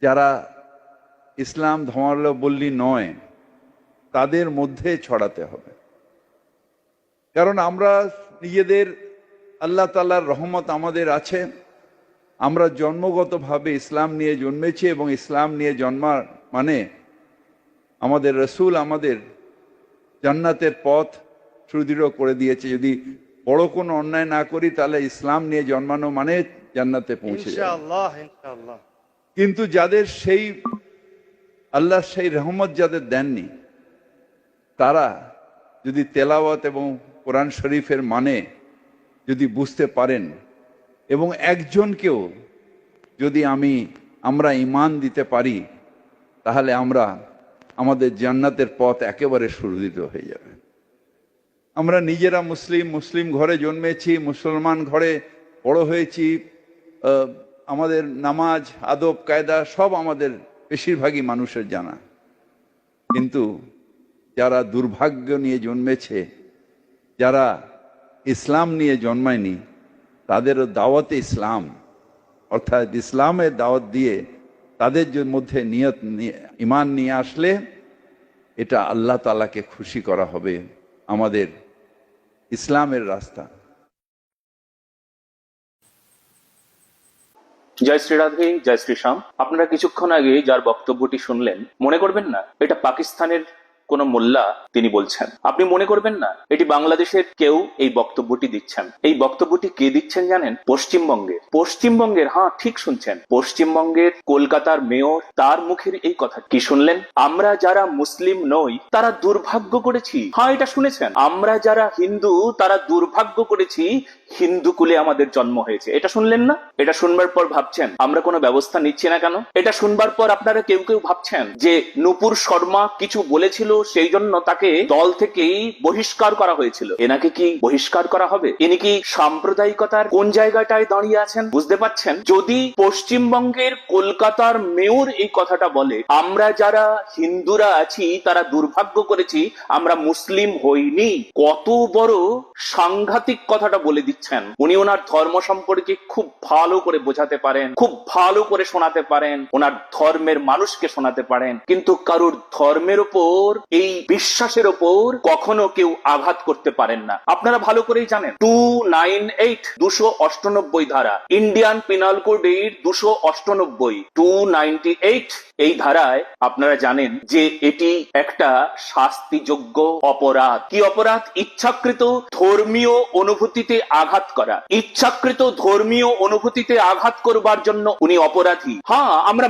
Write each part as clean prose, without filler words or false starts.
যারা ইসলাম ধর্মাবলম্বী নয় তাদের মধ্যে ছড়াতে হবে। কারণ আমরা নিজেদের, আল্লাহ তাআলার রহমত আমাদের আছে, আমরা জন্মগতভাবে ইসলাম নিয়ে জন্মেছি এবং ইসলাম নিয়ে জন্মার মানে আমাদের রসুল আমাদের জান্নাতের পথ সুদৃঢ় করে দিয়েছে। যদি বড় কোনো অন্যায় না করি তাহলে ইসলাম নিয়ে জন্মানো মানে জান্নাতে পৌঁছে যাবে ইনশাআল্লাহ, ইনশাআল্লাহ। কিন্তু যাদের সেই আল্লাহ সেই রহমত যাদের দেননি, তারা যদি তেলাওয়াত এবং কোরআন শরীফের মানে যদি বুঝতে পারেন এবং একজনকেও যদি আমরা ঈমান দিতে পারি, তাহলে আমাদের জান্নাতের পথ একেবারে সুদৃঢ় হয়ে যাবে। আমরা নিজেরা মুসলিম ঘরে জন্মেছি, মুসলমান ঘরে বড় হয়েছি, আমাদের নামাজ আদব কায়দা সব আমাদের বেশিরভাগই মানুষের জানা। কিন্তু যারা দুর্ভাগ্য নিয়ে জন্মেছে, যারা ইসলাম নিয়ে জন্মায়নি, তাদেরও দাওয়াতে ইসলাম অর্থাৎ ইসলামের দাওয়াত দিয়ে তাদের মধ্যে ঈমান নিয়ে আসলে এটা আল্লাহ তাআলাকে খুশি করা হবে আমাদের ইসলামের রাস্তা। জয় শ্রী রাধে, জয় শ্রী শ্যাম। আপনারা কিছুক্ষণ আগে যার বক্তব্যটি শুনলেন, মনে করবেন না এটা পাকিস্তানের কোন মোল্লা তিনি বলছেন। আপনি মনে করবেন না এটি বাংলাদেশের কেউ এই বক্তব্যটি দিচ্ছেন। এই বক্তব্যটি কে দিচ্ছেন জানেন? পশ্চিমবঙ্গের, হ্যাঁ ঠিক শুনছেন, পশ্চিমবঙ্গের কলকাতার মেয়র, তার মুখের এই কথা। কি শুনলেন? আমরা যারা মুসলিম নই তারা দুর্ভাগ্য করেছি। হ্যাঁ এটা শুনেছেন, আমরা যারা হিন্দু তারা দুর্ভাগ্য করেছি, হিন্দু কুলে আমাদের জন্ম হয়েছে। এটা শুনলেন না? এটা শুনবার পর ভাবছেন আমরা কোনো ব্যবস্থা নিচ্ছি না কেন? এটা শুনবার পর আপনারা কেউ কেউ ভাবছেন যে নূপুর শর্মা কিছু বলেছিল সেই জন্য তাকে দল থেকেই বহিষ্কার করা হয়েছিল। এনাকে কি বহিষ্কার করা হবে? ইনি কি সাম্প্রদায়িকতার কোন জায়গাটায় দাঁড়িয়ে আছেন বুঝতে পারছেন? যদি পশ্চিমবঙ্গের কলকাতার মেয়র এই কথাটা বলে, আমরা যারা হিন্দুরা আছি তারা দুর্ভাগ্য করেছি, আমরা মুসলিম হইনি, কত বড় সাংঘাতিক কথাটা বলে দিচ্ছেন। উনি ওনার ধর্ম সম্পর্কে খুব ভালো করে বোঝাতে পারেন, খুব ভালো করে শোনাতে পারেন, ওনার ধর্মের মানুষকে শোনাতে পারেন, কিন্তু কারোর ধর্মের উপর, এই বিশ্বাসের উপর কখনো কেউ আঘাত করতে পারেন না। আপনারা ভালো করেই জানেন 298 ধারা ইন্ডিয়ান পিনাল কোডের 298 298 এই ধারায় আপনারা জানেন যে এটি একটা শাস্তিযোগ্য অপরাধ। কি অপরাধ? ইচ্ছাকৃত ধর্মীয় অনুভূতিতে আঘাত করা। ইচ্ছাকৃত ধর্মীয় অনুভূতিতে আঘাত করবার জন্য উনি অপরাধী। হ্যাঁ আমরা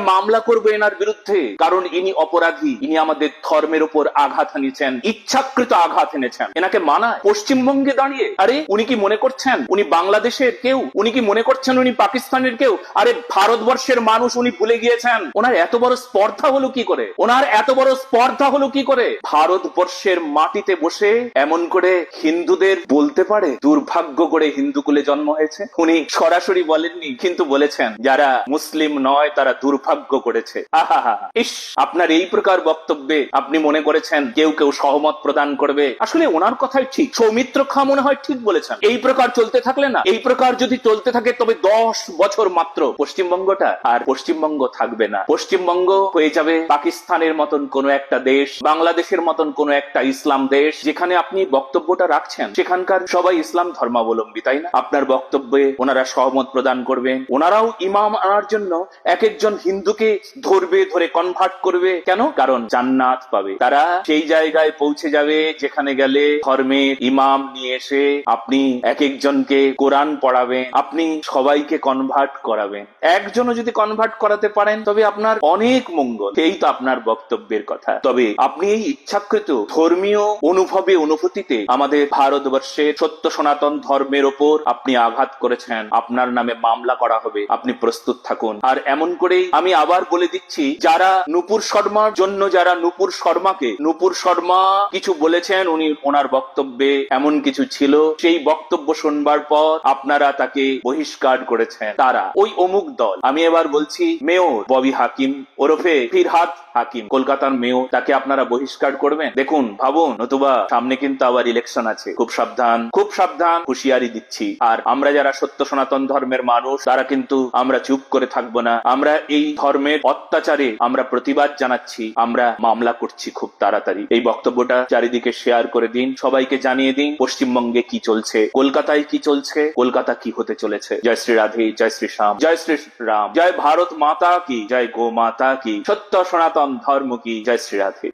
মামলা করব এনার বিরুদ্ধে, কারণ ইনি অপরাধী, ইনি আমাদের ধর্মের উপর আঘাত এনেছেন, ইচ্ছাকৃত আঘাত এনেছেন। এনাকে মানায় পশ্চিমবঙ্গে দাঁড়িয়ে? আরে উনি কি মনে করছেন উনি বাংলাদেশের কেউ? উনি কি মনে করছেন উনি পাকিস্তানের কেউ? আরে ভারতবর্ষের মানুষ উনি ভুলে গিয়েছেন। ওনার এত বড় স্পর্ধা হলো কি করে? ভারতবর্ষের মাটিতে বসে এমন করে হিন্দুদের বলতে পারে দুর্ভাগ্য করে হিন্দু কুলে জন্ম হয়েছে? উনি সরাসরি বলেননি, কিন্তু বলেছেন যারা মুসলিম নয় তারা দুর্ভাগ্য করেছে। ইস, আপনার এই প্রকার বক্তব্যে আপনি মনে করেছেন কেউ সহমত প্রদান করবে? আসলে ওনার কথাই ঠিক। সৌমিত্র খাঁ মনে হয় ঠিক বলেছেন। এই প্রকার চলতে থাকলে না, এই প্রকার যদি চলতে থাকে তবে 10 বছর মাত্র পশ্চিমবঙ্গটা আর পশ্চিমবঙ্গ থাকবে না। পশ্চিমবঙ্গ হয়ে যাবে পাকিস্তানের মতন কোন একটা দেশ, বাংলাদেশের মতন কোন একটা ইসলাম দেশ, যেখানে আপনি বক্তব্যটা রাখছেন সেখানকার সবাই ইসলাম ধর্মাবলম্বী, তাই না? আপনার বক্তব্যে ওনারা সহমত প্রদান করবেন, ওনারাও ইমাম আনার জন্য এক একজন হিন্দুকে ধরে কনভার্ট করবে। কেন? কারণ জান্নাত পাবে। তারা সেই জায়গায় পৌঁছে যাবে যেখানে গেলে ধর্মের ইমাম নিয়ে এসে আপনি এক একজনকে কোরআন পড়াবেন, আপনি সবাইকে কনভার্ট করাবেন। একজনও যদি কনভার্ট করাতে পারেন তবে আপনার অনেক মঙ্গল। এই তো আপনার বক্তব্যের কথা। তবে আপনি এই ইচ্ছাকৃত ধর্মীয় অনুভূতিতে আমাদের ভারতবর্ষের সত্য সনাতন ধর্মের ওপর আপনি আঘাত করেছেন, আপনার নামে মামলা করা হবে। আপনি প্রস্তুত থাকুন। আর এমন করেই আমি আবার বলে দিচ্ছি, যারা নূপুর শর্মার জন্য, যারা নূপুর শর্মা কিছু বলেছেন, উনি ওনার বক্তব্যে এমন কিছু ছিল, সেই বক্তব্য শুনবার পর আপনারা তাকে বহিষ্কার করেছেন। তারা ওই অমুক দল। আমি এবার বলছি মেয়র ববি হাকিম ওরফে ফিরহাদ হাকিম, কলকাতার মেয়র, তাকে আপনারা বহিষ্কার করবেন? দেখুন, ভাবুন, নতুবা সামনে কিন্তু আবার ইলেকশন আছে। খুব সাবধান, খুব সাবধান, হুঁশিয়ারি দিচ্ছি। আর আমরা যারা সত্য সনাতন ধর্মের মানুষ, তারা কিন্তু আমরা চুপ করে থাকবো না। আমরা এই ধর্মের অত্যাচারে আমরা প্রতিবাদ জানাচ্ছি, আমরা মামলা করছি খুব তাড়াতাড়ি। এই বক্তব্যটা চারিদিকে শেয়ার করে দিন, সবাইকে জানিয়ে দিন পশ্চিমবঙ্গে কি চলছে, কলকাতায় কি চলছে, কলকাতা কি হতে চলেছে। জয় শ্রী রাধে, জয় শ্রী শ্যাম, জয় শ্রী রাম, জয় ভারত মাতা কি, জয় গো মাতা কি, সত্য সনাতন ধর্ম কি, জয় শ্রী রাধে।